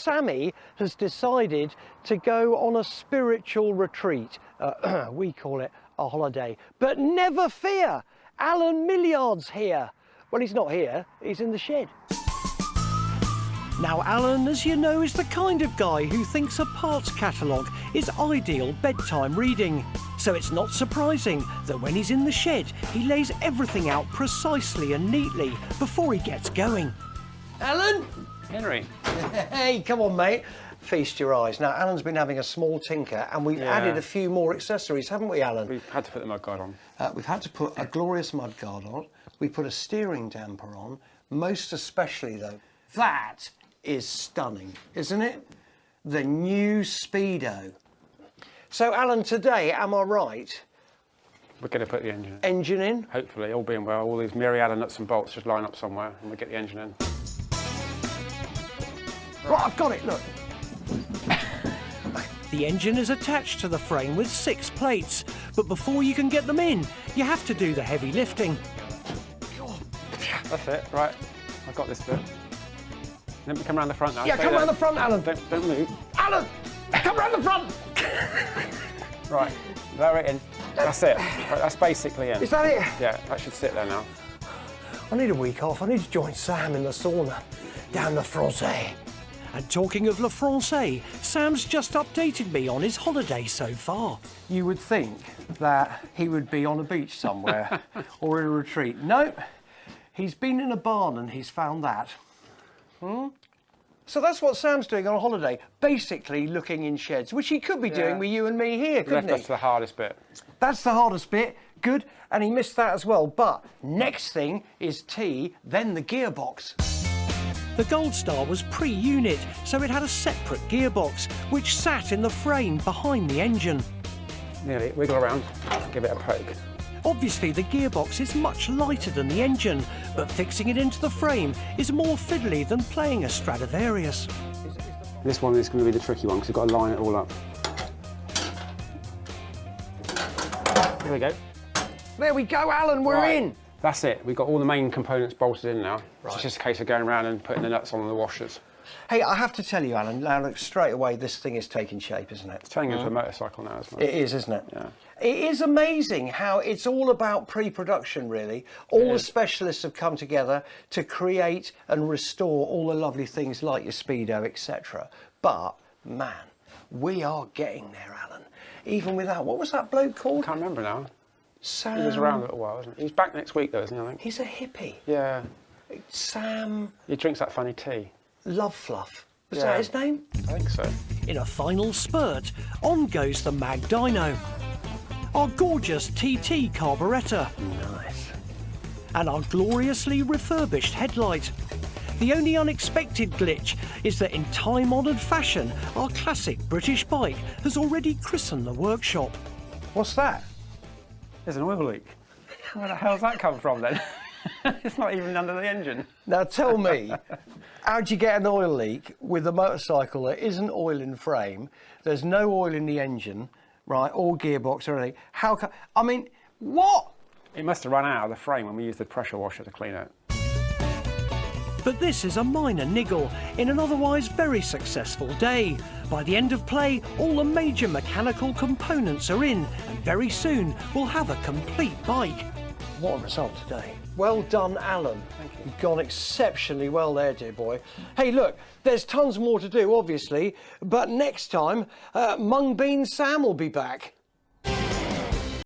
Sammy has decided to go on a spiritual retreat. We call it a holiday. But never fear, Alan Millyard's here. Well, he's not here, he's in the shed. Now, Alan, as you know, is the kind of guy who thinks a parts catalogue is ideal bedtime reading. So it's not surprising that when he's in the shed, he lays everything out precisely and neatly before he gets going. Alan? Henry. Hey, come on, mate. Feast your eyes. Now, Alan's been having a small tinker, and we've added a few more accessories, haven't we, Alan? We've had to put the mudguard on. We've had to put a glorious mudguard on. We put a steering damper on. Most especially, though, that is stunning, isn't it? The new Speedo. So, Alan, today, am I right? We're going to put the engine in. Engine in? Hopefully, all being well, all these Millyard nuts and bolts just line up somewhere and we'll get the engine in. Right, I've got it, look. The engine is attached to the frame with 6 plates, but before you can get them in, you have to do the heavy lifting. That's it, right. I've got this bit. Let me come around the front now. Yeah, come around the front, Alan. Don't move. Alan, come around the front. Right, lower it in. That's it. Right, that's basically in. Is that it? Yeah, that should sit there now. I need a week off. I need to join Sam in the sauna down the Francais. And talking of Le Francais, Sam's just updated me on his holiday so far. You would think that he would be on a beach somewhere or in a retreat. No, he's been in a barn and he's found that. So that's what Sam's doing on a holiday, basically looking in sheds, which he could be doing with you and me here, couldn't he? That's the hardest bit. That's the hardest bit. Good, and he missed that as well. But next thing is tea, then the gearbox. The Gold Star was pre-unit, so it had a separate gearbox, which sat in the frame behind the engine. Nearly, wiggle around, give it a poke. Obviously, the gearbox is much lighter than the engine, but fixing it into the frame is more fiddly than playing a Stradivarius. This one is going to be the tricky one, because you've got to line it all up. There we go. There we go, Alan, we're in. That's it. We've got all the main components bolted in now. Right. It's just a case of going around and putting the nuts on the washers. Hey, I have to tell you, Alan, now look, straight away, this thing is taking shape, isn't it? It's turning into a motorcycle now, isn't It it? is, isn't it? Yeah. It is amazing how it's all about pre-production, really. All the specialists have come together to create and restore all the lovely things like your Speedo, etc. But, man, we are getting there, Alan. Even without, what was that bloke called? I can't remember now. Sam. He was around a little while, wasn't he? He's back next week, though, isn't he, I think? He's a hippie. Yeah. Sam. He drinks that funny tea. Love Fluff. Was that his name? I think so. In a final spurt, on goes the Mag Dyno. Our gorgeous TT carburettor. Nice. And our gloriously refurbished headlight. The only unexpected glitch is that in time-honoured fashion, our classic British bike has already christened the workshop. What's that? There's an oil leak. Where the hell's that come from, then? It's not even under the engine. Now tell me, how'd you get an oil leak with a motorcycle that isn't oil in frame, there's no oil in the engine, right, or gearbox or anything? I mean, what? It must have run out of the frame when we used the pressure washer to clean it. But this is a minor niggle in an otherwise very successful day. By the end of play, all the major mechanical components are in, and very soon we'll have a complete bike. What a result today. Well done, Alan. Thank you. You've gone exceptionally well there, dear boy. Hey, look, there's tons more to do, obviously, but next time, Mung Bean Sam will be back.